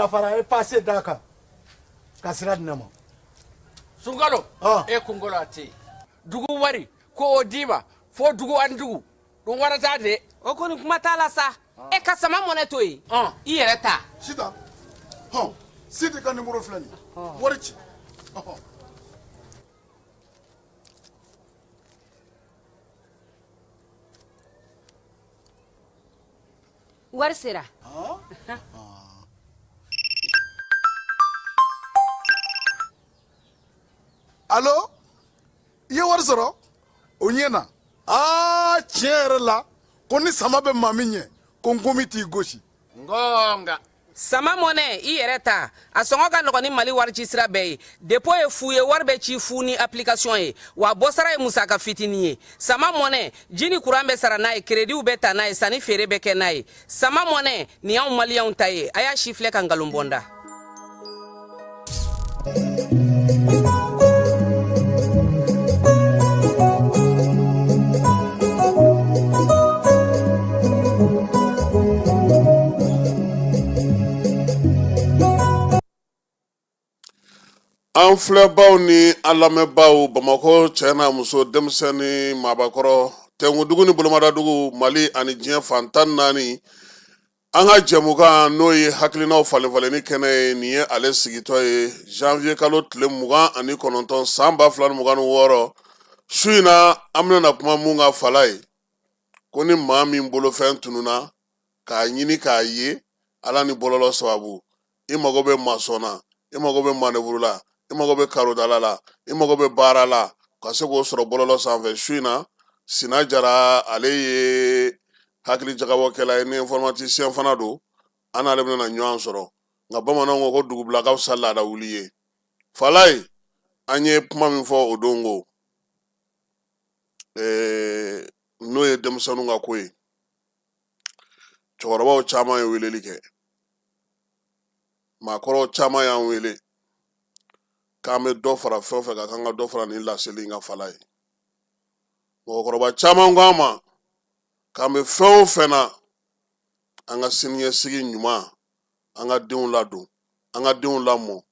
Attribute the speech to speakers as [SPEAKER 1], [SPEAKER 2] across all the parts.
[SPEAKER 1] Dafara e passé Dakar kasira dinama
[SPEAKER 2] Sungalo e kungolo ati dugu wari ko diba fo dugu andugu dum warata de
[SPEAKER 3] o koni kuma tala sa e ka sama moneto yi i yere ta
[SPEAKER 1] sita sita kan numéro flani warici
[SPEAKER 3] wari sera
[SPEAKER 1] Allo ye wari sɔrɔ o ɲɛna tiɲɛ yɛrɛ la ko ni sama bɛ maa min ɲɛ ko nkomi t'i gosi
[SPEAKER 2] ngonga
[SPEAKER 3] sama mɔnɛ i yɛrɛ ta a sɔngɔ ka nɔgɔn ni mali wari ci sira bɛɛ ye depo ye fu ye wari bɛ ci fu ni application ye wa bɔsara ye musaka fitinin ye sama mɔnɛ ji ni kuran bɛ sara n'a ye krediw bɛ ta n'a ye sanni feere bɛ kɛ n'a ye sama mɔnɛ nin y'anw maliyɛnw ta ye a y'a si filɛ ka nkalon bɔnda
[SPEAKER 4] an filɛbaw ni an lamɛnbaw Bamakɔ cɛ n'a muso denmisɛnnin maabakɔrɔ tɛnkudugu ni bolomadadugu Mali ani diɲɛ fan 14 an ka jɛmukan n'o ye hakilinaw falenfalenni kɛnɛ ye nin ye ale sigitɔ ye janvier kalo tile 29 san 2026 su in na an bɛna kuma mun ka fala ye ko ni maa min bolofɛn tununa k'a ɲini k'a ye ala ni bɔlɔlɔ sababu i mago bɛ masɔn na i mago bɛ manevuru la i mago bɛ karodala la i mago bɛ baara la ka se k'o sɔrɔ bɔlɔlɔ sanfɛ su in na Sina Jara ale ye hakili jagabɔkɛla ye ni informaticien fana don an n'ale bɛna ɲɔgɔn sɔrɔ nka bamananw ko ko dugubila ka fisa laada wuli ye fala ye an ye kuma min fɔ o don ko n'o ye denmisɛnninw ka ko ye cɛkɔrɔbaw caman ye weleli kɛ maakɔrɔw caman y'an wele k'an bɛ dɔ fara fɛn o fɛn kan k'an ka dɔ fara nin laseli in ka fala ye mɔgɔkɔrɔba caman ko an ma k'an bɛ fɛn o fɛn na an ka siniɲɛsigi ɲuman an ka denw ladon an ka denw lamɔ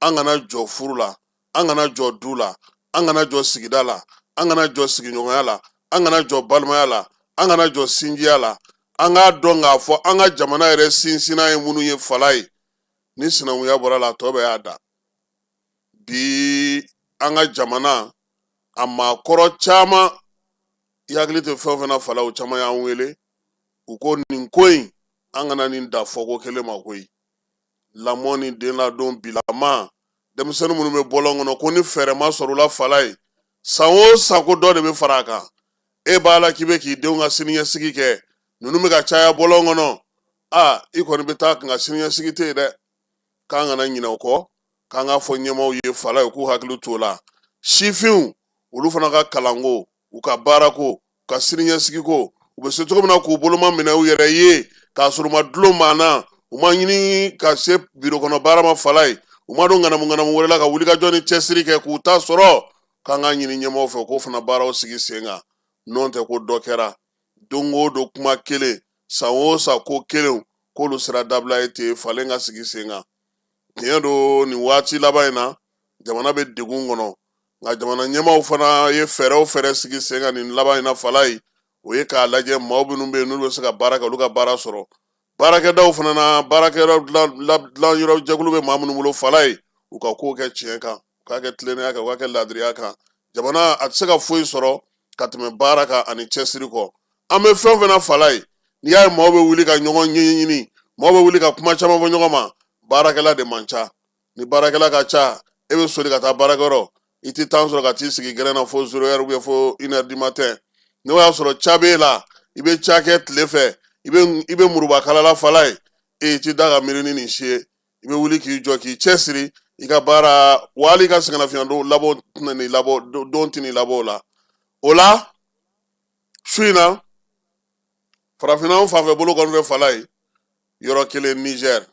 [SPEAKER 4] an kana jɔ furu la an kana jɔ du la an kana jɔ sigida la an kana jɔ sigiɲɔgɔnya la an kana jɔ balimaya la an kana jɔ sinjiya la an k'a dɔn k'a fɔ an ka jamana yɛrɛ sinsinna ye minnu ye fala ye ni sinankunya bɔra la tɔ bɛɛ y'a da bi an ka jamana a maakɔrɔ caman i hakili tɛ fɛn o fɛn na fala o caman y'an wele u ko nin ko in an kana nin da fɔko kelen ma koyi lamɔ ni den ladon bilama denmisɛnnin minnu bɛ bɔlɔn kɔnɔ ko ni fɛɛrɛ ma sɔrɔ u la fala ye san o san ko dɔ de bɛ fara a kan e b'a la k'i bɛ k'i denw ka siniɲɛsigi kɛ ninnu bɛ ka caya bɔlɔn kɔnɔ i kɔni bɛ taa kan ka siniɲɛsigi tɛ yen dɛ k'an kana ɲinɛ o kɔ k'an k'a fɔ ɲɛmaaw ye fala ye k'u hakili t'o la sifinw olu fana ka kalanko u ka baarako u ka siniɲɛsigi ko u bɛ se cogo min na k'u boloma minɛ u yɛrɛ ye k'a sɔrɔ u ma dulon maa na u ma ɲini ka se biro kɔnɔ baara ma fala ye u ma don ŋanamu wɛrɛ la ka wulikajɔ ni cɛsiri kɛ k'u ta sɔrɔ k'an ka ɲini ɲɛmaaw fɛ k'o fana baaraw sigi sen kan n'o tɛ ko dɔ kɛra don o don kuma kelen san o san ko kelen k'olu sera dabila ye ten falen ka sigi sen kan tiɲɛ don nin waati laban in na jamana bɛ degun kɔnɔ nka jamana ɲɛmaaw fana ye fɛɛrɛ o fɛɛrɛ sigi sen kan nin laban in na fala ye o ye k'a lajɛ maaw minnu bɛ yen n'olu bɛ se ka baara kɛ olu ka baara sɔrɔ baarakɛdaw fana na baarakɛyɔrɔ dilan yɔrɔ jɛkulu bɛ maa minnu bolo fala ye u ka kow kɛ tiɲɛ kan u k'a kɛ tilennenya kan u k'a kɛ laadiriya kan jamana a tɛ se ka foyi sɔrɔ ka tɛmɛ baara kan ani cɛsiri kɔ an bɛ fɛn o fɛn na fala ye n'i y'a ye maaw bɛ wuli ka ɲɔgɔn ɲɛɲini mɔgɔ bɛ wuli ka kuma caman fɔ ɲɔgɔn ma baarakɛla de man ca ni baarakɛla ka ca e bɛ soli ka taa baarakɛyɔrɔ i tɛ temps sɔrɔ ka t'i sigi gɛrɛn na fo 0 heure fo 1 heure du matin n'o y'a sɔrɔ ca b'e la i bɛ ca kɛ tile fɛ i bɛ muruba kalala fala ye i ti da ka miiri ni nin si ye i bɛ wuli k'i jɔ k'i cɛsiri i ka baara wali ka sɛgɛnnafiɲɛ labɔ tɛna n'i labɔ don tɛ n'i labɔ o la o la su in na farafinna fan fɛ bolo kɔni fɛ fala ye yɔrɔ kelen Niger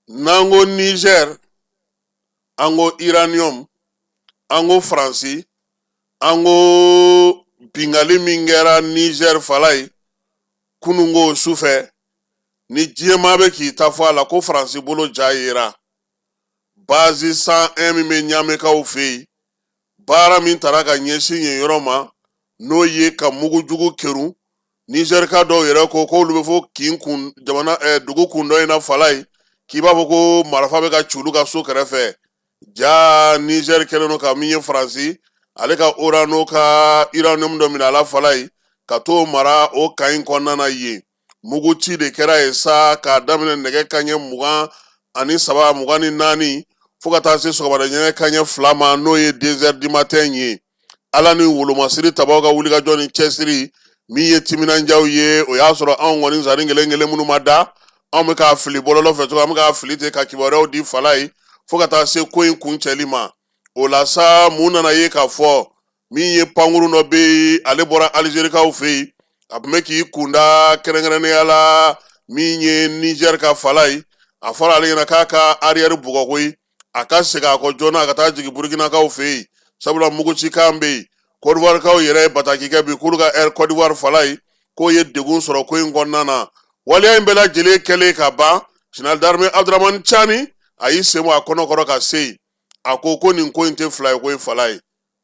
[SPEAKER 4] n'an ko Niger an ko uranium an ko Faransi an ko bingali min kɛra Niger fala ye kununko sufɛ ni diɲɛmaa bɛ k'i ta fɔ a la ko Faransi bolo ja yera base 101 min bɛ Ɲamekaw fɛ yen baara min tara ka ɲɛsin yen yɔrɔ ma n'o ye ka mugujugu kerun Niger ka dɔw yɛrɛ ko k'olu bɛ fɔ kin kun jamana dugu kun dɔ in na fala ye k'i b'a fɔ ko marifa bɛ ka ci olu ka so kɛrɛfɛ ja Niger kɛlen don ka min ye Faransi ale ka n'o ka uranium dɔ minɛ a la fala ye ka t'o mara o kan in kɔnɔna na yen muguci de kɛra yen sa k'a daminɛ nɛgɛ kanɲɛ 23 24 fo ka taa se sɔgɔmada ɲɛgɛn kanɲɛ 2 ma n'o ye 2 heures du matin ye ala ni wolomasiri tabaw ka wulikajɔ ni cɛsiri min ye timinandiyaw ye o y'a sɔrɔ anw kɔni zarin kelen kelen minnu ma da anw bɛ k'a fili bɔlɔlɔ fɛ cogo an bɛ k'a fili ten ka kibaruyaw di fala ye fo ka taa se ko in kuncɛli ma o la sa mun nana ye k'a fɔ min ye pankurun dɔ bɛ ale bɔra Alizerikaw fɛ yen a tun bɛ k'i kunda kɛrɛnkɛrɛnnenya la min ye Niger ka fala ye a fɔra ale ɲɛna k'a ka arrière bugɔ koyi a ka segin a kɔ joona a ka taa jigin Burkinakaw fɛ yen sabula mugucikan bɛ yen Côte d'Ivoire kaw yɛrɛ ye bataki kɛ bi k'olu ka Air Côte d'Ivoire fala ye k'o ye degun sɔrɔ ko in kɔnɔna na waleya in bɛɛ lajɛlen kɛlen ka ban Général d'armée Abdramane Tchani a y'i sen bɔ a kɔnɔkɔrɔ ka se yen a ko nin ko in tɛ fila ye ko ye fala ye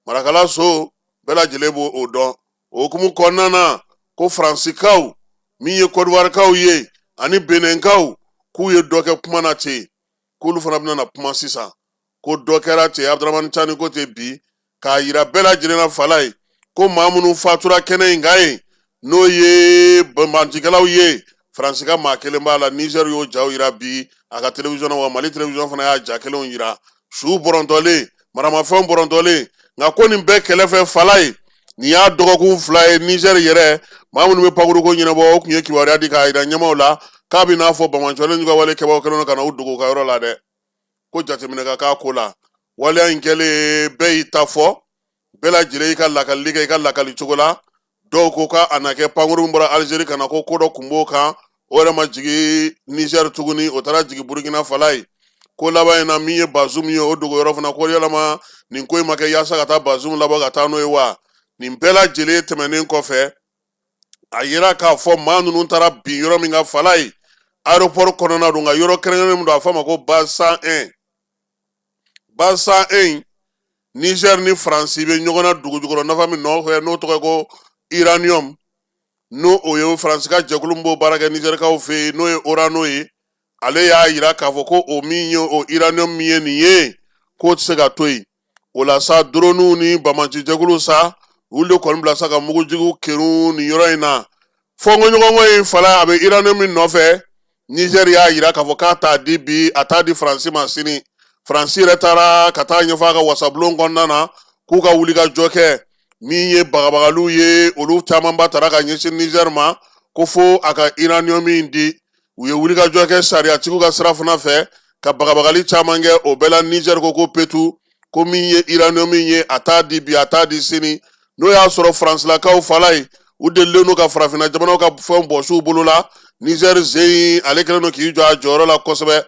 [SPEAKER 4] marakala so bɛɛ lajɛlen b'o o dɔn o hukumu kɔnɔna na ko Faransikaw min ye Côte d'Ivoire kaw ye ani Benin kaw k'u ye dɔ kɛ kuma na ten k'olu fana bɛna na kuma sisan ko dɔ kɛra ten Abdramane Tchani ko ten bi k'a yira bɛɛ lajɛlen na fala ye ko maa minnu fatura kɛnɛ in kan yen n'o ye banbantikɛlaw ye Faransi ka maa kelen b'a la Niger y'o jaw yira bi a ka télévision wa Mali télévision fana y'a ja kelenw yira su bɔrɔntɔlen maramafɛnw bɔrɔntɔlen nka ko nin bɛɛ kɛlɛfɛ fala ye nin y'a dɔgɔkun 2 ye Niger yɛrɛ maa minnu bɛ pankuruko ɲɛnabɔ o tun ye kibaruya di k'a yira ɲɛmaw la k'a bɛ n'a fɔ bamancɔlen ka wale kɛbaaw kɛlen don ka na u dogo u ka yɔrɔ la dɛ ko jateminɛ ka k'a ko la waleya in kɛlen bɛɛ y'i ta fɔ bɛɛ lajɛlen y'i ka lakalili kɛ i ka lakali cogo la dɔw ko k'a na kɛ pankuru min bɔra Alizeri ka na ko dɔ kun b'o kan o yɛrɛ ma jigin Niger tuguni o taara jigin Burkina fala ye ko laban in na min ye Bazoum ye o dogo yɔrɔ fana ko yalama nin ko in ma kɛ yaasa ka taa Bazoum labɔ ka taa n'o ye wa nin bɛɛ lajɛlen tɛmɛnen kɔfɛ a yira k'a fɔ maa ninnu taara bin yɔrɔ min ka fala ye aéroport kɔnɔna don nka yɔrɔ kɛrɛnkɛrɛnnen min don a fɔ a ma ko base 101 base 101 Niger ni Faransi bɛ ɲɔgɔn na dugu jukɔrɔ nafa min nɔfɛ n'o tɔgɔ ye ko uranium n'o o ye Faransi ka jɛkulu min b'o baara kɛ Nigerikaw fɛ yen n'o ye Orano ye ale y'a yira k'a fɔ ko o min ye o uranium min ye nin ye k'o tɛ se ka to yen o la sa drone ni bamanci jɛkulu sa olu de kɔni bila sa ka mugujugu kerun nin yɔrɔ in na fɔnkɔɲɔgɔnkɔ in fala a bɛ uranium min nɔfɛ Niger y'a yira k'a fɔ k'a t'a di bi a t'a di Faransi ma sini Faransi yɛrɛ taara ka taa ɲɛfɔ a ka wasabulon kɔnɔna na k'u ka wuli ka jɔ kɛ min ye bagabagaliw ye olu camanba taara ka ɲɛsin Niger ma ko fo a ka uranium min di u ye wuli ka jɔ kɛ sariyatigiw ka sira fana fɛ ka bagabagali caman kɛ o bɛɛ la Niger ko petu ko min ye uranium min ye a t'a di bi a t'a di sini n'o y'a sɔrɔ Faransilakaw fala ye u delilen don ka farafinna jamanaw ka fɛnw bɔsiw bolo la Niger zeyin ale kɛlen don k'i jɔ a jɔyɔrɔ la kosɛbɛ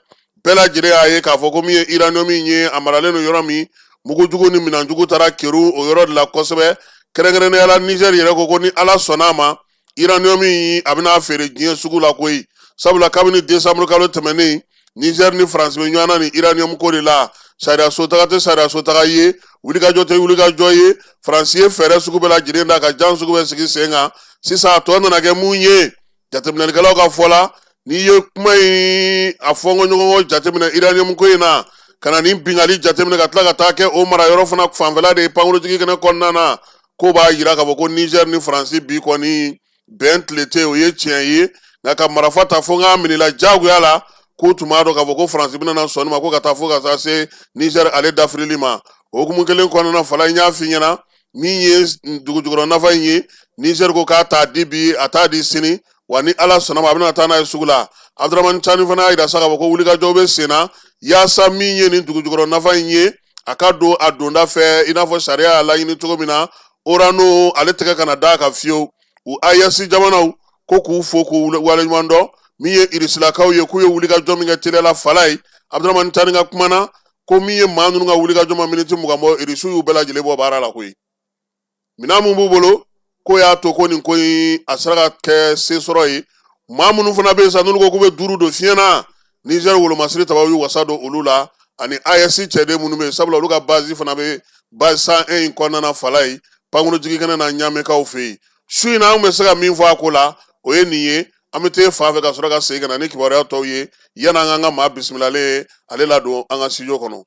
[SPEAKER 4] bɛɛ lajɛlen y'a ye k'a fɔ ko min ye uranium min ye a maralen don yɔrɔ min mugujugu ni minanjugu taara keru o yɔrɔ de la kosɛbɛ kɛrɛnkɛrɛnnenya la Niger yɛrɛ ko ni ala sɔnna a ma uranium min a bɛna feere diɲɛ sugu la koyi sabula kabini décembre kalo tɛmɛnen Niger ni Faransi bɛ ɲɔgɔn na ni uranium ko de la sariya so taga tɛ sariya so taga ye wulikajɔ tɛ wulikajɔ ye Faransi ye fɛɛrɛ sugu bɛɛ lajɛlen da ka jan sugu bɛɛ sigi sen kan sisan a tɔ nana kɛ mun ye jateminɛlikɛlaw ka fɔ la n'i ye kuma in a fɔnkɔɲɔgɔnkɔ jateminɛ uranium ko in na ka na nin bingali jateminɛ ka tila ka taa kɛ o marayɔrɔ fana fanfɛla de ye pankurutigi kɛnɛ kɔnɔna na ko b'a yira k'a fɔ ko Niger ni Faransi bi kɔni bɛn tile tɛ o ye tiɲɛ ye nka ka marifa ta fo n k'a minɛla jagoya la k'u tun b'a dɔn k'a fɔ ko faransi bɛna sɔnni ma ko ka taa fo ka taa se Niger ale dafirili ma o hukumu kelen kɔnɔna Fala n y'a f'i ɲɛna min ye dugujukɔrɔ nafa in ye Niger ko k'a t'a di bi a t'a di sini wa ni Ala sɔnna ma a bɛna taa n'a ye sugu la Abdramane Tchani fana y'a jira sa k'a fɔ ko wulikajɔw bɛ sen na yaasa min ye nin dugujukɔrɔ nafa in ye a ka don a donda fɛ i n'a fɔ sariya y'a laɲini cogo min na Orano ale tɛgɛ kana da ka fiyewu u AES jamanaw ko k'u fo k'u waleɲuman dɔn min ye Irisilakaw ye k'u ye wulikajɔ min kɛ teliyala Fala ye Abdramane Tchani ka kumana ko min ye maa ninnu ka wulikajɔ ma miniti 20 bɔ Irisiw y'u bɛɛ lajɛlen bɔ baara la koyi minɛn mun b'u bolo ko y'a to ko nin ko in a sera ka kɛ se sɔrɔ ye maa minnu fana bɛ yen sa n'olu ko k'u bɛ duuru don fiɲɛ na Niger wolomasiri tabaw y'u wasa don olu la ani AES cɛden minnu bɛ yen sabula olu ka base fana bɛ base 101 in kɔnɔna na Fala ye Pankuru Jigikɛnɛ na Ɲamekaw fɛ yen su in na an bɛ se ka min fɔ a ko la o ye nin ye an bɛ taa fan fɛ ka sɔrɔ ka segin ka na ni kibaruya tɔw ye yanni an ka maa bisimilalen ale ladon an ka studio kɔnɔ.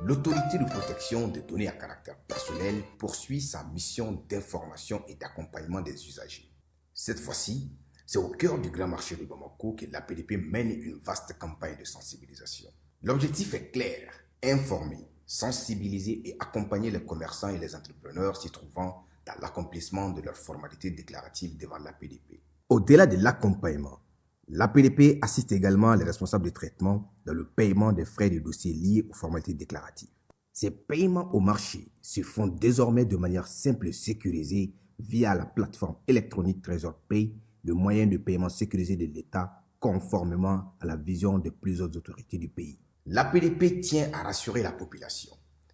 [SPEAKER 5] L'autorité de protection des données à caractère personnel poursuit sa mission d'information et d'accompagnement des usagers. Cette fois-ci, c'est au cœur du grand marché de Bamako que l'APDP mène une vaste campagne de sensibilisation. L'objectif est clair, informer, sensibiliser et accompagner les commerçants et les entrepreneurs s'y trouvant dans l'accomplissement de leurs formalités déclaratives devant l'APDP. Au-delà de l'accompagnement, l'APDP assiste également les responsables de traitement dans le paiement des frais de dossier liés aux formalités déclaratives. Ces paiements au marché se font désormais de manière simple et sécurisée via la plateforme électronique Trésor Pay, le moyen de paiement sécurisé de l'État conformément à la vision de plusieurs autorités du pays. L'APDP tient à rassurer la population.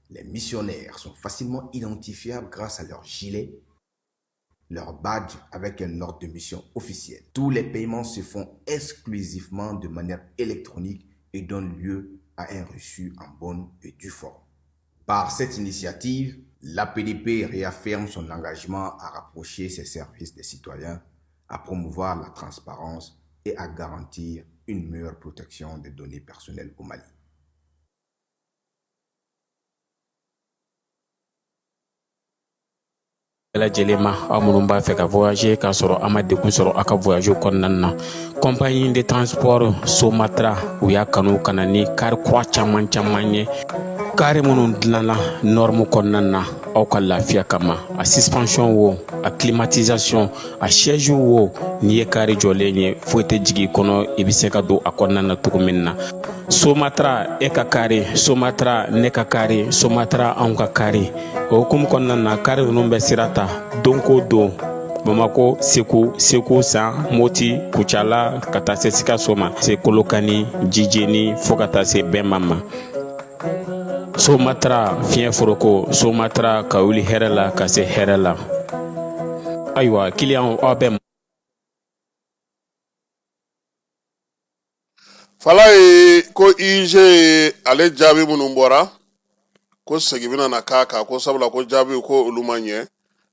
[SPEAKER 5] Les missionnaires sont facilement identifiables grâce à leur gilet, leur badge avec un ordre de mission officiel. Tous les paiements se font exclusivement de manière électronique et donnent lieu à un reçu en bonne et due forme. Par cette initiative, l'APDP réaffirme son engagement à rapprocher ses services des citoyens, à promouvoir la transparence et à garantir une meilleure protection des données personnelles au Mali.
[SPEAKER 6] lajɛlen ma aw minnu b'a fɛ ka voyager k'a sɔrɔ a ma degun sɔrɔ a ka voyage kɔnɔna na compagnie de transport Somatra u y'a kanu ka na ni kari kura caman ye kari minnu dilanna norme kɔnɔna na aw ka lafiya kama a suspension wo a climatisation a siège wo n'i ye kari jɔlen ye foyi tɛ jigin kɔnɔ i bɛ se ka don a kɔnɔna na cogo min na Somatra e ka kari Somatra ne ka kari Somatra anw ka kari o hukumu kɔnɔna na kari ninnu bɛ sira ta don ko don Bamako Segu San Moti Kucala ka taa se Sikaso ma se Kolokani Jijeni fo ka taa se Bɛnma ma Somatra fiɲɛ foroko Somatra ka wuli hɛrɛ la ka se hɛrɛ la ayiwa client aw bɛ
[SPEAKER 4] Fala ye ko IG ale jaabi minnu bɔra ko segin bɛna na k'a kan ko sabula ko jaabi ko olu ma ɲɛ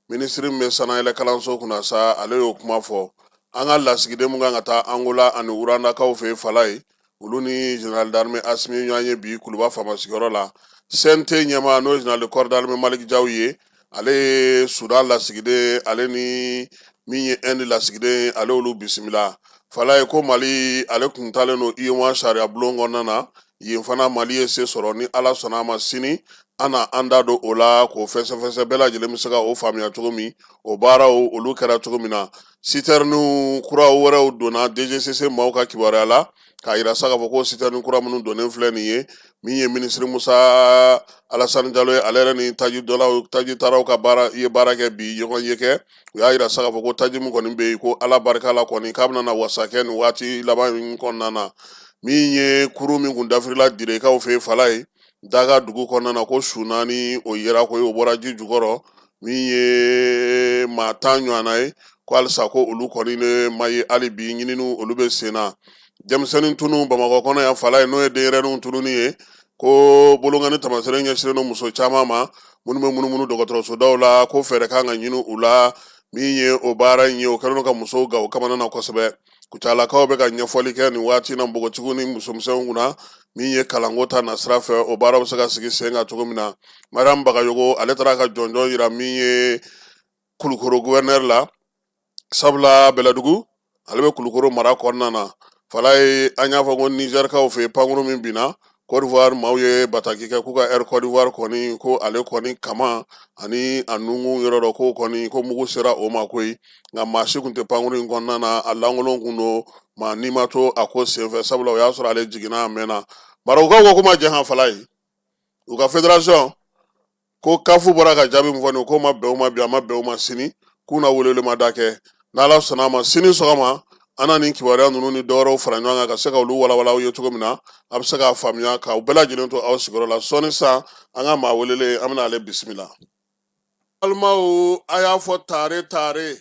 [SPEAKER 4] minisiri min bɛ sanayɛlɛ kalanso kunna sa ale y'o kuma fɔ an ka lasigiden mun kan ka taa Angola ani Urandakaw fɛ Fala ye olu ni général d'armée Asimi ɲɔgɔn ye bi Kuluba faama sigiyɔrɔ la CNT ɲɛmaa n'o général de corps d'armée Malik Jaw ye ale ye Sudan lasigiden ale ni min ye Inde lasigiden ale olu bisimila Fala ye ko Mali ale kun talen no IEMOA sariya bulon kɔnɔna na yen fana Mali ye se sɔrɔ ni Ala sɔnna a ma sini ana an da don o la k'o fɛsɛfɛsɛ bɛɛ lajɛlen bɛ se ka o faamuya cogo min o baaraw olu kɛra cogo min na citerne kuraw wɛrɛw donna DGCC maaw ka kibaruya la k'a yira sa k'a fɔ ko citerne kura minnu donnen filɛ nin ye min ye minisiri Musa Alassane Diallo ye ale yɛrɛ ni Taji Taraw ka baara kɛ bi ɲɔgɔn ye kɛ u y'a yira sa k'a fɔ ko Taji min kɔni bɛ yen ko Ala barika la kɔni k'a bɛna na wasa kɛ nin waati laban in kɔnɔna na min ye kuru min kun dafirila Direkaw fɛ Fala ye Daga dugu kɔnɔna na ko su naani o yera ko o bɔra ji jukɔrɔ min ye maa 10 ɲɔgɔnna ye ko halisa ko olu kɔni ne ma ye hali bi ɲininiw olu bɛ sen na denmisɛnnin tunu Bamakɔ kɔnɔ yan Fala ye n'o ye denyɛrɛninw tununi ye ko bolongani tamasere ɲɛsinnen no muso caman ma minnu bɛ munumunu dɔgɔtɔrɔsodaw la ko fɛɛrɛ kan ka ɲini u la min ye o baara in ye o kɛlen ka musow ga o kamana na kosɛbɛ kucalakaw bɛ ka ɲɛfɔli kɛ nin waati na npogotigiw ni musomisɛnw kunna min ye kalanko ta na sira fɛ o baara bɛ se ka sigi sen kan cogo min na mariam bagayogo ale taara ka jɔnjɔn yira min ye kulukoro gouverneur la sabula bɛlɛdugu ale bɛ kulukoro mara kɔnɔna na fala ye an y'a fɔ ko nizɛrikaw fɛ pankuru min binna Côte d'Ivoire maaw ye bataki kɛ k'u ka air Côte d'Ivoire kɔni ko ale kɔni kama ani a nungu yɔrɔ dɔ ko kɔni ko mugu sera o ma koyi nka maa si kun tɛ pankuru in kɔnɔna na a lankolon kun don maa ni ma to a ko senfɛ sabula o y'a sɔrɔ ale jiginna a mɛnna bari u ka ko ma jɛ han fala ye u ka fédération ko kafu bɔra ka jaabi min fɔ nin ko ma bɛn o ma bi a ma bɛn o ma sini k'u na weleli ma da kɛ n'ala sɔnna a ma sini sɔgɔma ana nin kibaruya ninnu ni dɔwɛrɛw fara ɲɔgɔn kan ka se ka olu walawala aw ye cogo min na a bɛ se k'a faamuya k'aw bɛɛ lajɛlen to aw sigiyɔrɔ la sɔɔni san an ka maa welelen an bɛna ale bisimila balimaw a y'a fɔ tare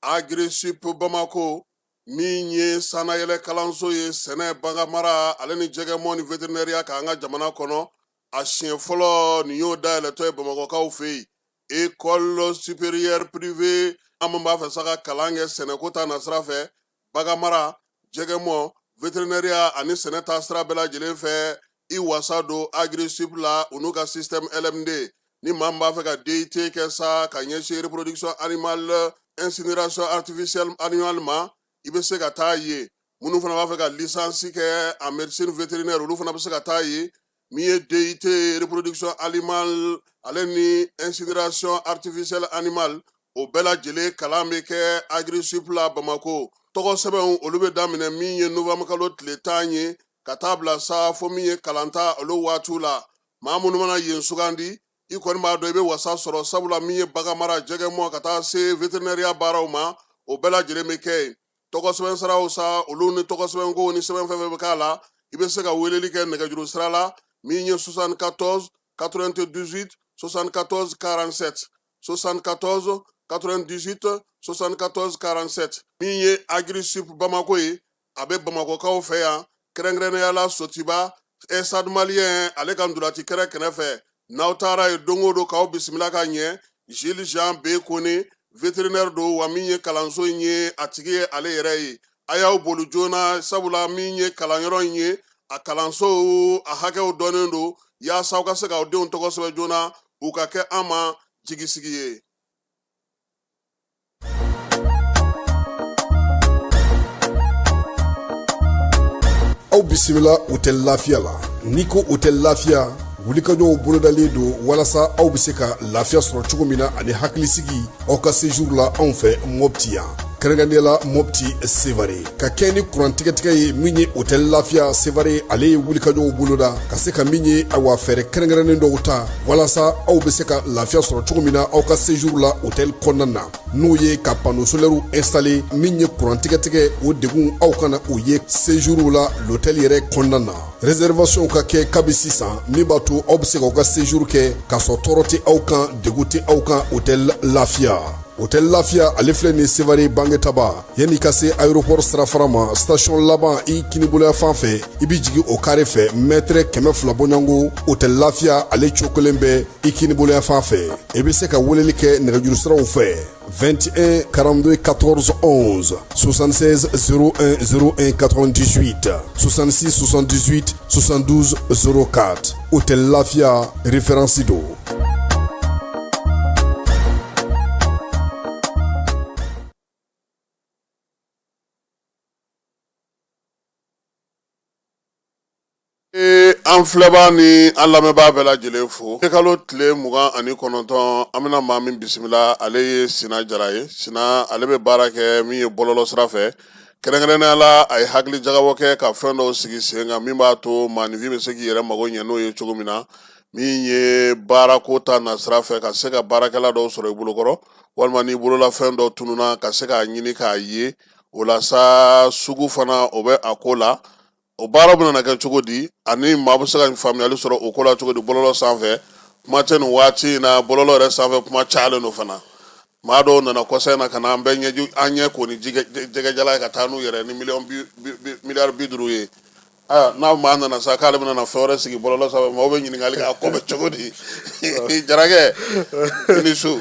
[SPEAKER 4] Agri-Sup Bamako min ye sanayɛlɛ kalanso ye sɛnɛ baganmara ale ni jɛgɛmɔ ni vétérinaire k'an ka jamana kɔnɔ a siɲɛ fɔlɔ nin y'o dayɛlɛtɔ ye bamakɔkaw fɛ yen école supérieure privée an min b'a fɛ sa ka kalan kɛ sɛnɛko ta nasira fɛ baganmara jɛgɛmɔ vétérinaire ani sɛnɛ ta sira bɛɛ lajɛlen fɛ i wasa don Agri-Sup la u n'u ka système LMD ni maa min b'a fɛ ka DIT kɛ sa ka ɲɛsin reproduction animale incinération artificielle animale ma i bɛ se ka taa ye minnu fana b'a fɛ ka licence kɛ en médecine vétérinaire olu fana bɛ se ka taa ye min ye DIT reproduction animale ale ni incinération artificielle animale o bɛɛ lajɛlen kalan bɛ kɛ Agri-Sup la Bamako tɔgɔ sɛbɛnw olu bɛ daminɛ min ye novembre kalo tile 10 ye ka taa bila sa fo min ye kalanta olu waatiw la maa minnu mana yen sugandi i kɔni b'a dɔn i bɛ wasa sɔrɔ sabula min ye baganmara jɛgɛmɔ ka taa se vétérinaire baaraw ma o bɛɛ lajɛlen bɛ kɛ yen tɔgɔ sɛbɛn siraw sa olu ni tɔgɔ sɛbɛn ko ni sɛbɛn fɛn fɛn bɛ k'a la i bɛ se ka weleli kɛ nɛgɛjuru sira la min ye 74 98 74 47 74 98 74 47 min ye Agri-Sup Bamako ye a bɛ Bamakokaw fɛ yan kɛrɛnkɛrɛnnenya la Sotiba Stade Malien ale ka ndolati kɛrɛ kɛrɛfɛ n'aw taara ye don o don k'aw bisimila ka ɲɛ Jules Jean B Kone vétérinaire don wa min ye kalanso in ye a tigi ye ale yɛrɛ ye a y'aw boli joona sabula min ye kalanyɔrɔ in ye a kalanso a hakɛw dɔnnen don yaasa aw ka se k'aw denw tɔgɔ sɛbɛn joona u ka kɛ an ma jigisigi ye.
[SPEAKER 7] Aw bisimila hôtel Lafiya la n'i ko hôtel Lafiya wulikajɔw bolodalen don walasa aw bɛ se ka lafiya sɔrɔ cogo min na ani hakilisigi aw ka séjour la anw fɛ Mopti yan kɛrɛnkɛrɛnnenya la Mopti Sevare ka kɛ ni kurantigɛtigɛ ye min ye hôtel Lafiya Sevare ale ye wulikajɔw boloda ka se ka min ye awa fɛɛrɛ kɛrɛnkɛrɛnnen dɔw ta walasa aw bɛ se ka lafiya sɔrɔ cogo min na aw ka séjour la hôtel kɔnɔna na n'o ye ka panneau solaire installé min ye kurantigɛtigɛ o degun aw kana o ye séjour la l'hôtel yɛrɛ kɔnɔna na réservation ka kɛ kabi sisan min b'a to aw bɛ se k'aw ka séjour kɛ k'a sɔrɔ tɔɔrɔ tɛ aw kan degun tɛ aw kan hôtel Lafiya. Hôtel Lafiya ale filɛ nin Sevare Bangetaba yanni ka se aéroport sirafara ma station laban i kiniboloya fan fɛ i bi jigin o carré fɛ mètre 200 bɔɲɔngo Hôtel Lafiya ale cokolen bɛ i kiniboloya fan fɛ i bɛ se ka weleli kɛ nɛgɛjuru siraw fɛ 21 42 14 11 76 01 01 98 66 78 72 04 Hôtel Lafiya référence do.
[SPEAKER 4] An filɛbaa ni an lamɛnbaa bɛɛ lajɛlen fo kalo tile 29 an bɛna maa min bisimila ale ye Sina Jara ye Sina ale bɛ baara kɛ min ye bɔlɔlɔ sira fɛ kɛrɛnkɛrɛnnenya la a ye hakili jagabɔ kɛ ka fɛn dɔw sigi sen kan min b'a to maanifin bɛ se k'i yɛrɛ mago ɲɛ n'o ye cogo min na min ye baarako ta nasira fɛ ka se ka baarakɛla dɔw sɔrɔ i bolokɔrɔ walima n'i bolola fɛn dɔ tununa ka se k'a ɲini k'a ye o la sa sugu fana o bɛ a ko la o baara bɛ na kɛ cogo di ani maa bɛ se ka faamuyali sɔrɔ o ko la cogo di bɔlɔlɔ sanfɛ kuma tɛ nin waati in na bɔlɔlɔ yɛrɛ sanfɛ kuma cayalen don fana maa dɔw nana kɔsa in na ka na an bɛɛ ɲɛ ko ni jɛgɛjala ye ka taa n'u yɛrɛ ni miliyari 50 ye n'a maa nana sa k'ale bɛna na fɛn wɛrɛ sigi bɔlɔlɔ sanfɛ maaw bɛ ɲininkali kɛ a ko bɛ cogo di jarakɛ i ni su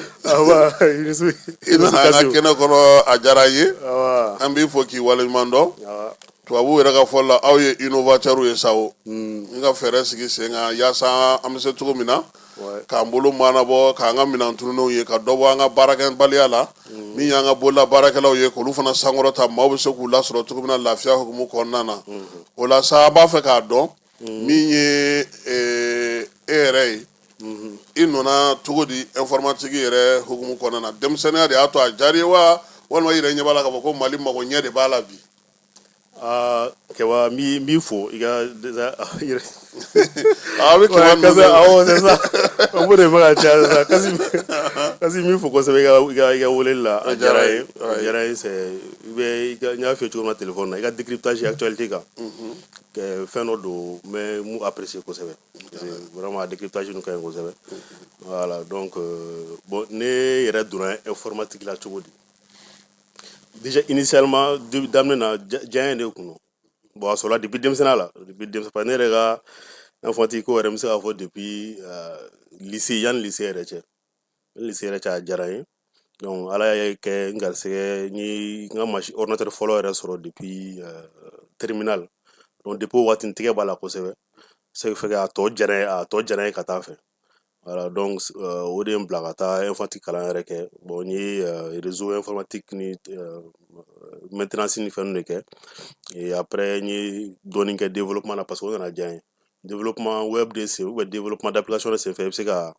[SPEAKER 4] i nana an ka kɛnɛ kɔnɔ a diyara an ye an b'i fɔ k'i waleɲuman dɔn tubabuw yɛrɛ ka fɔli la aw ye innovateurs ye sa o n ka fɛɛrɛ sigi sen kan yaasa an bɛ se cogo min na k'an bolo maanabɔ k'an ka minɛn tununenw ye ka dɔ bɔ an ka baarakɛbaliya la min y'an ka bolola baarakɛlaw ye k'olu fana sankɔrɔta maaw bɛ se k'u lasɔrɔ cogo min na lafiya hukumu kɔnɔna na o la sa an b'a fɛ k'a dɔn min ye e yɛrɛ ye i nana cogo di informatique yɛrɛ hukumu kɔnɔna na denmisɛnninya de y'a to a diyara i ye wa walima i yɛrɛ ɲɛ b'a la k'a fɔ ko Mali mago ɲɛ de b'a la bi
[SPEAKER 8] Kewa mi fo iga déjà
[SPEAKER 4] oui
[SPEAKER 8] c'est ça on peut pas ça kasi mi fo ko sebe iga wolela a jara c'est iga nya fait sur ma téléphone iga décryptage actualité ka que fait no do mais mu apprécier ko sebe vraiment décryptage no kay ko sebe voilà donc bon ne yere dura informatique la chogodi déjà initialement d'amener na jayen de kuno bon cela depuis pas ne rega informatique ko rem sa fo depuis lycée a jaraye donc ala ke ngal se ni nga machine ordinateur follow era soro depuis terminal donc depuis watin tike bala ko sebe se fait a to jaraye ka ta fe voilà donc o de blagata informatique kala reke bon ni réseau informatique ni maintenance ni fenn ke et après ni donning ke développement la parce qu'on a déjà développement web DC ou développement d'application c'est fait c'est ka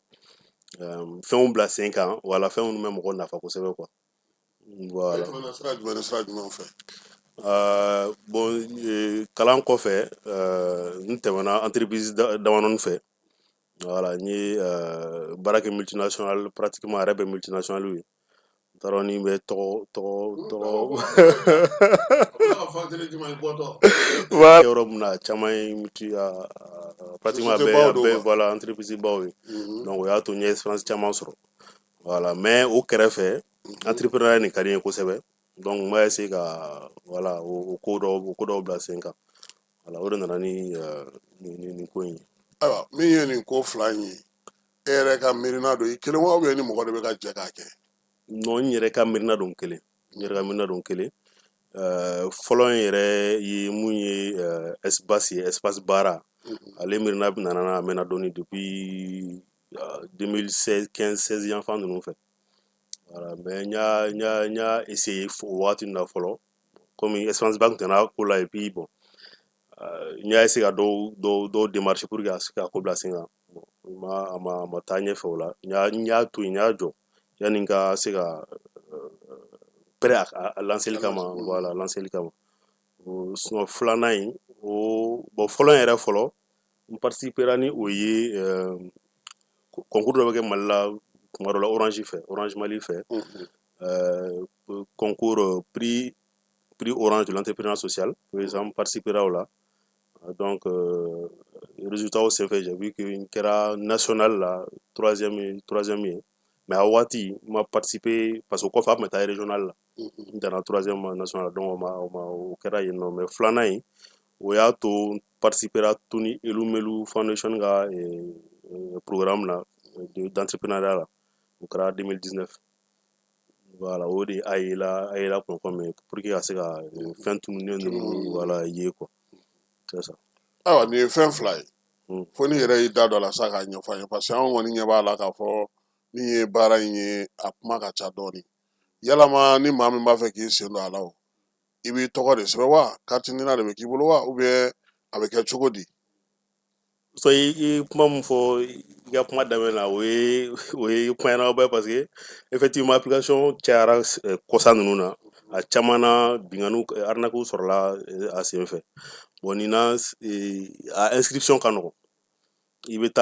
[SPEAKER 8] fait on bla 5 ans voilà fait on même on a fa ko c'est quoi voilà bon kalan ko fait ntemana entreprise d'amanon fait voilà ni barake multinational pratiquement arabe multinational oui taroni be to voilà Europe na chamay muti pratiquement be voilà entreprise bawi donc ya to nyes France chama soro voilà mais au créfe entrepreneur ni kari ko sebe donc moi c'est ka voilà au codo bla 5 ans voilà o na ni ko yin
[SPEAKER 4] awa min ye nin ko fila ye e yɛrɛ ka miirina don i kelen wa ou bien ni mɔgɔ de bɛ ka jɛ k'a kɛ
[SPEAKER 8] non n yɛrɛ ka miirina don kelen fɔlɔ in yɛrɛ ye mun ye espace baara ale miirina nana a mɛnna dɔɔni depuis 2015-16 yan fan ninnu fɛ voilà mais n y'a essayer o wagati na fɔlɔ comme expérience ba tun tɛna ko la et puis bon n y'a essayer ka dɔw démarche pour que a se ka ko bila sen kan a ma taa ɲɛfɛ o la n y'a to yen n y'a jɔ yani n ka se ka prêt à lancer kama voilà lancer kama sinon filanan in o bon fɔlɔ yɛrɛ fɔlɔ n participera ni o ye concours dɔ bɛ kɛ Mali la kuma dɔ la Orange Mali fɛ concours prix Orange de l'entrepreneuriat social par exemple participera o la donc résultat au CFA j'ai vu que une kɛra national la troisième ye mais a waati m'a participé parce que kɔfɛ a tun bɛ taa régional la n danna troisième national donc o kɛra yen nɔ mais filanan in o y'a to participera tuni Elumelu Foundation ka programme la d'entrepreneuriat la o kɛra 2019 voilà o de a yela kɔnkɔn mais pour que ka se ka fɛn tununen ninnu voilà ye quoi c'est ça
[SPEAKER 4] awa nin ye fɛn fila ye fo ni yɛrɛ y'i da dɔ la sa k'a ɲɛfɔ an ye parce que an kɔni ɲɛ b'a la k'a fɔ min ye baara in ye a kuma ka ca dɔɔni yalama ni maa min b'a fɛ k'i sen don a la o i b'i tɔgɔ de sɛbɛn wa carte d'identité de bɛ k'i bolo wa ou bien a bɛ kɛ cogo di
[SPEAKER 8] so i kuma min fɔ i ka kuma daminɛ na o ye kuma ɲɛnaba parce que effectivement application cayara kɔsa ninnu na a caman na binganiw arnaquew sɔrɔla a sen fɛ bon nin na a inscription ka nɔgɔn i bɛ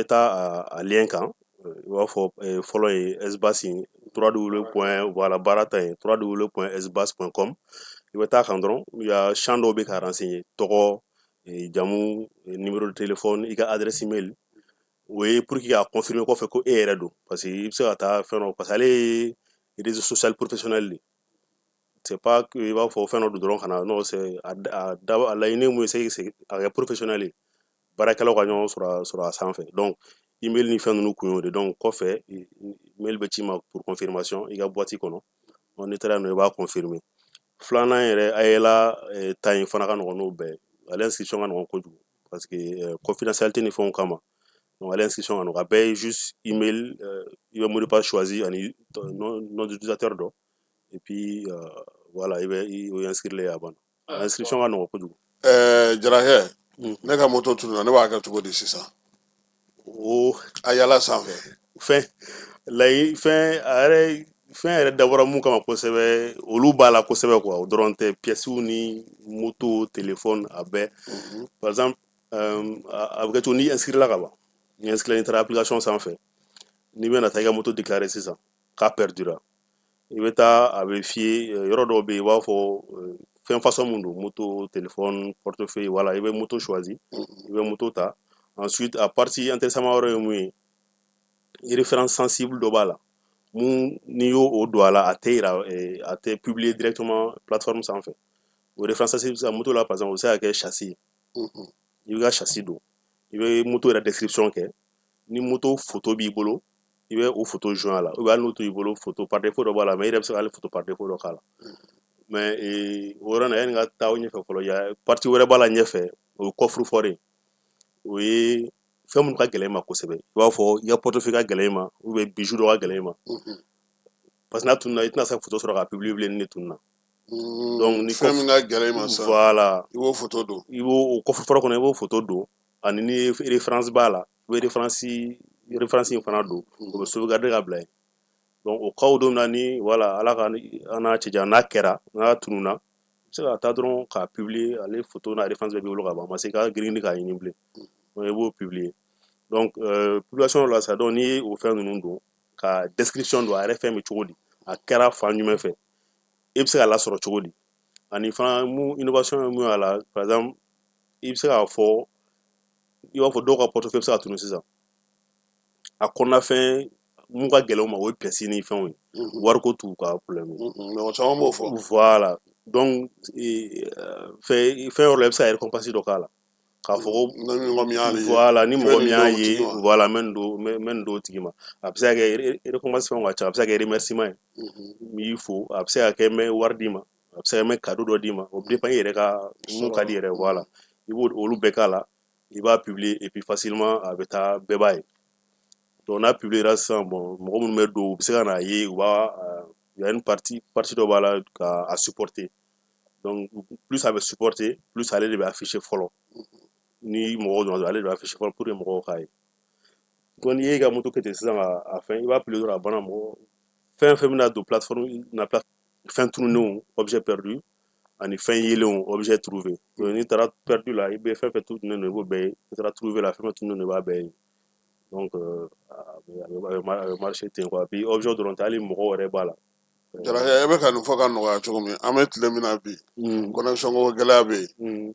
[SPEAKER 8] taa a lien kan i b'a fɔ fɔlɔ ye espace www.baarata.www.espace.com i bɛ taa kan dɔrɔn il y a champ dɔw bɛ ka renseigner tɔgɔ jamu numéro de téléphone i ka adresse email o ye pour que k'a confirmer kɔfɛ ko e yɛrɛ don parce que i bɛ se ka taa fɛn dɔ parce que ale ye réseau social professionnel de c'est pas que il va faut faire notre dron kana non c'est à la ine mu c'est à professionnel barakala ko ñoo sur a sanfé donc email ni fɛn ninnu kun y'o de donc kɔfɛ email bɛ ci ma pour confirmation i ka boîte kɔnɔ on est là no i b'a confirmer filanan yɛrɛ a yɛla ta in fana ka nɔgɔn n'o bɛɛ ale inscription ka nɔgɔn kojugu parce que confidentialité ni fɛnw kama donc ale inscription ka nɔgɔn a bɛɛ ye juste email i bɛ mot de passe choisi ani nom d'utilisateur dɔ et puis voilà i bɛ inscrire le a banna inscription ka nɔgɔn kojugu
[SPEAKER 4] Jarakɛ ne ka moto tununa ne b'a kɛ cogo di sisan
[SPEAKER 8] o
[SPEAKER 4] a yala sanfɛ
[SPEAKER 8] fɛn layi fɛn yɛrɛ dabɔra mun kama kosɛbɛ olu b'a la kosɛbɛ quoi o dɔrɔn tɛ pièces ni moto téléphone a bɛɛ par exemple a bɛ kɛ cogo ni inscrire la ka ban ni inscrire ni taara application sanfɛ n'i bɛna taa i ka moto déclarer sisan k'a perdura i bɛ taa a bɛ f'i ye yɔrɔ dɔw bɛ yen i b'a fɔ fɛn façon mun don moto téléphone portefeuille voilà i bɛ moto choisi i bɛ moto ta ensuite a partie intéressant yɔrɔ ye mun ye référence sensible dɔ b'a la mun n'i y'o don a la a tɛ publier directement plateforme sanfɛ o référence sensible sisan moto la par exemple o bɛ se ka kɛ châssis i bɛ ka châssis don i bɛ moto yɛrɛ description kɛ ni moto photo b'i bolo i bɛ o photo joint a la ou bien hali n'o t'u bolo photo par défaut dɔ b'a la mais i yɛrɛ bɛ se ka hali photo par défaut dɔ k'a la mais o yɔrɔ in na yanni ka taa o ɲɛfɛ fɔlɔ ya partie wɛrɛ b'a la ɲɛfɛ o ye coffre-fort ye o ye fɛn minnu ka gɛlɛn i ma kosɛbɛ i b'a fɔ i ka portefeuille ka gɛlɛn i ma ou bien bijou dɔ ka gɛlɛn i ma parce que n'a tununa i tɛna se ka photo sɔrɔ k'a publier bilen ni ne tununa donc ni
[SPEAKER 4] fɛn min ka gɛlɛn i ma sisan
[SPEAKER 8] voilà
[SPEAKER 4] i b'o photo don
[SPEAKER 8] i b'o o coffre-fort kɔnɔ i b'o photo don ani ni référence b'a la i bɛ référence in fana don o bɛ sauvegarder ka bila yen donc o cas don na ni voilà ala ka an n'a cɛ jan n'a kɛra n'a tununa i bɛ se ka taa dɔrɔn k'a publier ale photo n'a référence bɛɛ b'i bolo ka ban parce que i ka girin k'a ɲini bilen donc i b'o publier donc publication la sa donc n'i ye o fɛn ninnu don ka description don a yɛrɛ fɛn bɛ cogo di a kɛra fan jumɛn fɛ i bɛ se ka lasɔrɔ cogo di ani fana mun innovation ye mun y'a la par exemple i bɛ se k'a fɔ i b'a fɔ dɔw ka portefeuille bɛ se ka tunu sisan a kɔnɔnafɛn mun ka gɛlɛn o ma o ye pièces ni fɛnw ye wariko t'u ka problème ye
[SPEAKER 4] mɔgɔ caman b'o fɔ
[SPEAKER 8] voilà donc fɛn yɔrɔ la i bɛ se ka récompense dɔ k'a la k'a fɔ ko voilà ni mɔgɔ min y'a ye voilà n bɛ nin d'o tigi ma a bɛ se ka kɛ récompense fɛnw ka ca a bɛ se ka kɛ remerciement ye n b'i fo a bɛ se ka kɛ n bɛ wari d'i ma a bɛ se ka kɛ n bɛ cadeau dɔ d'i ma o bɛ dépend i yɛrɛ ka mun ka di yɛrɛ voilà i b'o olu bɛɛ k'a la i b'a publier et puis facilement a bɛ taa bɛɛ b'a ye donc n'a publiera sisan bon mɔgɔ minnu bɛ don u bɛ se ka n'a ye u b'a il y a une partie dɔ b'a la k'a supporter donc plus a bɛ supporter plus ale de bɛ afficher fɔlɔ ni mɔgɔw dɔrɔn ale de b'a afficher fɔlɔ pour que mɔgɔw k'a ye donc n'i ye i ka moto kɛ ten sisan a fɛn i b'a publier dɔrɔn a banna mɔgɔ fɛn fɛn bɛna don plateforme na fɛn tununenw objet perdu ani fɛn yelenw objet trouvé donc n'i taara perdu la i bɛ fɛn fɛn tununen don i b'o bɛɛ ye n'i taara trouvé la fɛn fɛn tununen don i b'a bɛɛ ye donc a bɛ marché ten quoi puis objet dɔrɔn tɛ hali mɔgɔ wɛrɛ b'a la
[SPEAKER 4] Jarakɛ e bɛ ka nin fɔ ka nɔgɔya cogo min an bɛ tile min na bi connexion ko gɛlɛya bɛ yen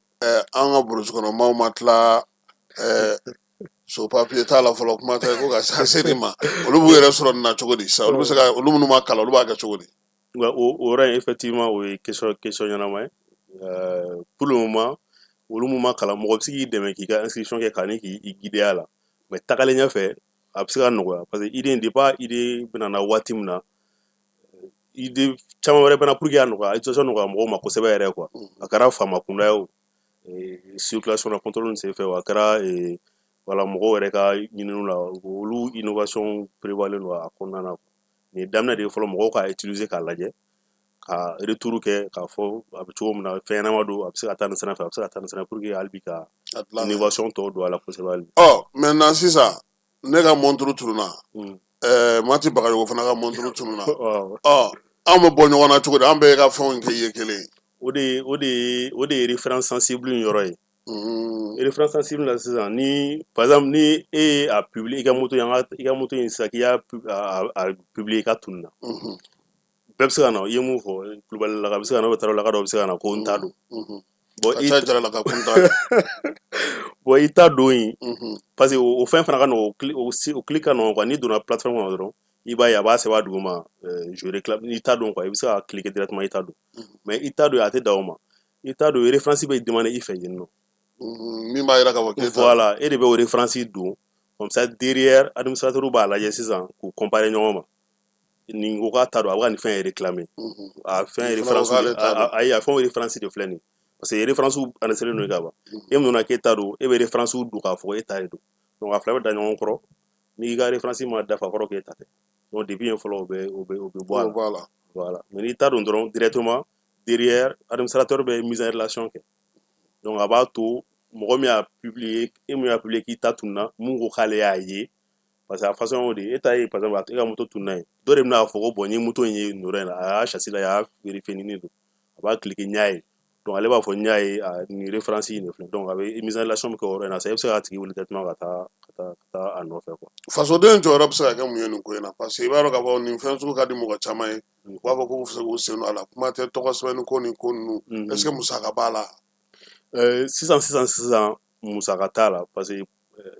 [SPEAKER 4] an ka burusi kɔnɔ maaw ma tila so papier t'a la fɔlɔ kuma tɛ ko ka se nin ma olu b'u yɛrɛ sɔrɔ nin na cogo di sisan olu bɛ se ka olu minnu ma kalan olu b'a kɛ cogo di
[SPEAKER 8] nka o yɔrɔ in effectivement o ye question ɲɛnama ye pour le moment olu minnu ma kalan mɔgɔ bɛ se k'i dɛmɛ k'i ka inscription kɛ k'a ni k'i guider a la mais tagalen ɲɛfɛ a bɛ se ka nɔgɔya parce que idée depuis idée bɛna na waati min na idée caman wɛrɛ bɛna pour que a nɔgɔya utilisation nɔgɔya mɔgɔw ma kosɛbɛ yɛrɛ quoi a kɛra faama kunda ye o circulation na contrôle nin senfɛ a kɛra voilà mɔgɔw yɛrɛ ka ɲininiw la olu innovation prévoilen don a kɔnɔna na nin ye daminɛ de ye fɔlɔ mɔgɔw k'a utiliser k'a lajɛ ka retour kɛ k'a fɔ a bɛ cogo min na fɛn ɲɛnama don a bɛ se ka taa nin sira fɛ a bɛ se ka taa nin sira pour que hali bi ka innovation tɔw don a la kosɛbɛ hali
[SPEAKER 4] maintenant sisan ne ka montre tununa Mati Bagayogo fana ka montre tununa an bɛ bɔ ɲɔgɔn na cogo di an bɛɛ ka fɛnw kɛ ye kelen
[SPEAKER 8] o de ye référence sensible yɔrɔ ye référence sensible la sisan ni par exemple ni e ye a publier i ka moto in sisan k'i y'a publier i ka tununa bɛɛ bɛ se ka na i ye mun fɔ kulubali laka bɛ se ka na o bɛ taa laka dɔ bɛ se ka na ko n ta don bon i ta don yen parce que o fɛn fana ka nɔgɔn o clique ka nɔgɔn quoi n'i donna plateforme kɔnɔ dɔrɔn i b'a ye a b'a sɛbɛn a duguma je réclame i t'a dɔn quoi i bɛ se ka cliquer directement i t'a dɔn mais i t'a dɔn a tɛ dan o ma i t'a dɔn référence bɛ demander i fɛ yen nɔ
[SPEAKER 4] min b'a yira k'a fɔ k'e t'a
[SPEAKER 8] voilà e de bɛ o référence don comme ça derrière administrateur b'a lajɛ sisan k'u comparer ɲɔgɔn ma nin ko k'a t'a dɔn a bɛ ka nin fɛn réclamer a fɛn référence ayi a fɛn référence de filɛ nin parce que référence enregistré don ka ban e mun na k'e t'a dɔn e bɛ référence don k'a fɔ e t'a de don donc a fila bɛ da ɲɔgɔn kɔrɔ n'i ka référence ma dafa kɔrɔ k'e ta tɛ donc depuis yen fɔlɔ o bɛ bɔ a la voilà mais n'i t'a dɔn dɔrɔn directement derrière administrateur bɛ mise en relation kɛ donc a b'a to mɔgɔ min y'a publier e mun y'a publier k'i ta tununa mun ko k'ale y'a ye parce que a façon y'o de ye e ta ye par exemple e ka moto tununa ye dɔ de bɛna fɔ ko bon n ye moto in ye nin yɔrɔ in na a y'a chassis la a y'a vérifier ni nin don a b'a cliquer n y'a ye donc ale b'a fɔ n y'a ye nin référence in de filɛ donc a bɛ mise en relation min kɛ o yɔrɔ in na sa e bɛ se k'a tigi wele directement ka taa a nɔfɛ quoi
[SPEAKER 4] fasoden jɔyɔrɔ bɛ se ka kɛ mun ye nin ko in na parce que i b'a dɔn k'a fɔ nin fɛn sugu ka di mɔgɔ caman ye u b'a fɔ k'u bɛ se k'u sen don a la kuma tɛ tɔgɔ sɛbɛnni ko ni ko ninnu est ce que musaka b'a la
[SPEAKER 8] sisan musaka t'a la parce que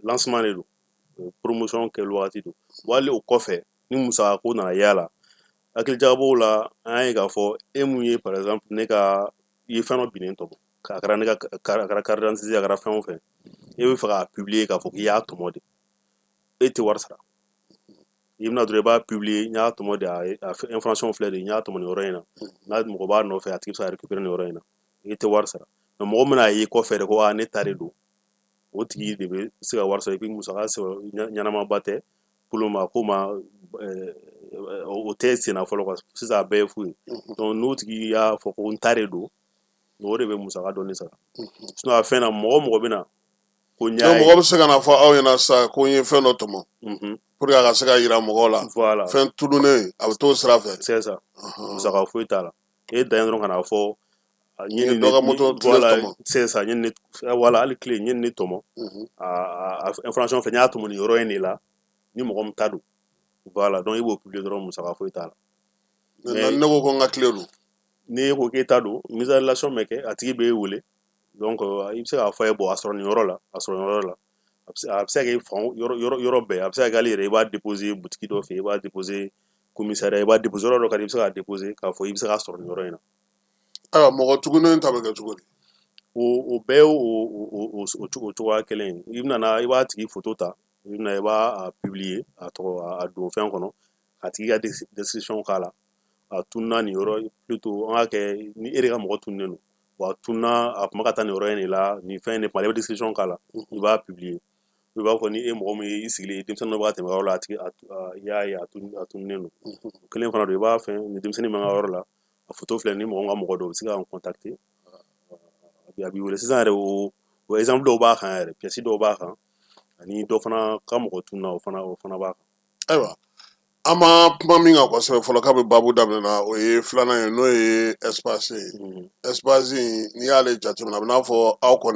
[SPEAKER 8] lancement de don promotion kɛli wagati don wali o kɔfɛ ni musaka ko nana y'a la hakilijabaw la an y'a ye k'a fɔ e mun ye par exemple ne ka i ye fɛn dɔ binnen tɔmɔ a kɛra ne ka a kɛra carte d'identité a kɛra fɛn o fɛn e bɛ fɛ k'a publier k'a fɔ k'i y'a tɔmɔ de e tɛ wari sara i bɛna dɔrɔn i b'a publier n y'a tɔmɔ de a information filɛ de n y'a tɔmɔ nin yɔrɔ in na n'a mɔgɔ b'a nɔfɛ a tigi bɛ se ka récupérer nin yɔrɔ in na i tɛ wari sara mais mɔgɔ min n'a ye kɔfɛ de ko ne ta de don o tigi de bɛ se ka wari sɔrɔ et puis musaka ɲɛnamaba tɛ bolo ma ko ma o tɛ senna fɔlɔ quoi sisan a bɛɛ ye fu ye donc n'o tigi y'a fɔ ko n ta de don o de bɛ musaka dɔɔni sara sinon a fɛn na mɔgɔ bɛ na ko n y'a ye
[SPEAKER 4] mɔgɔ bɛ se ka na fɔ aw ɲɛna sisan ko n ye fɛn dɔ tɔmɔ pour que a ka se ka yira mɔgɔw la
[SPEAKER 8] voilà
[SPEAKER 4] fɛn tununnen a bɛ t'o sira fɛ
[SPEAKER 8] c'est ça musaka foyi t'a la e dan ye dɔrɔn ka na fɔ
[SPEAKER 4] dɔ ka moto tɔmɔ
[SPEAKER 8] c'est ça voilà hali tile n ye nin tɔmɔ a information fɛ n y'a tɔmɔ nin yɔrɔ in de la ni mɔgɔ min ta don voilà donc i b'o publier dɔrɔn musaka foyi t'a la
[SPEAKER 4] ne ko n ka tile don
[SPEAKER 8] ni e ko k'e ta don mise en relation bɛ kɛ a tigi b'e wele donc i bɛ se k'a fɔ ye bon a sɔrɔ nin yɔrɔ la a sɔrɔ nin yɔrɔ la a bɛ se ka kɛ fan yɔrɔ bɛɛ a bɛ se ka kɛ hali yɛrɛ i b'a déposer boutique dɔ fɛ i b'a déposer commissariat i b'a déposer yɔrɔ dɔ ka di i bɛ se k'a déposer k'a fɔ i bɛ se k'a sɔrɔ nin yɔrɔ in na
[SPEAKER 4] ayiwa mɔgɔ tugunnen ta bɛ kɛ cogo di
[SPEAKER 8] o bɛɛ ye o cogoya kelen ye i b'a tigi photo ta i b'a publier a tɔgɔ a don fɛn kɔnɔ a tigi ka description k'a la a tununa nin yɔrɔ plutôt an ka kɛ ni e de ka mɔgɔ tununnen don wa a tununa a kuma ka taa nin yɔrɔ in de la nin fɛn in de kuma ale bɛ description k'a la i b'a publier i b'a fɔ ni e mɔgɔ min ye i sigilen denmisɛnnin dɔ b'a tɛmɛ yɔrɔ la a tigi i y'a ye a tununnen don o kelen fana don i b'a fɛn ni denmisɛnnin bɛ n ka yɔrɔ la a photo filɛ ni mɔgɔ ka mɔgɔ dɔ u bɛ se ka n contacter a b'i wele sisan yɛrɛ o exemple dɔw b'a kan yɛrɛ pièce dɔw b'a kan ani dɔ fana ka mɔgɔ tununa o fana b'a kan
[SPEAKER 4] ayiwa an ma kuma min kan kosɛbɛ fɔlɔ k'a bɛ baabu daminɛna o ye filanan ye n'o ye espace ye espace in n'i y'ale jateminɛ a bɛ n'a fɔ aw kɔni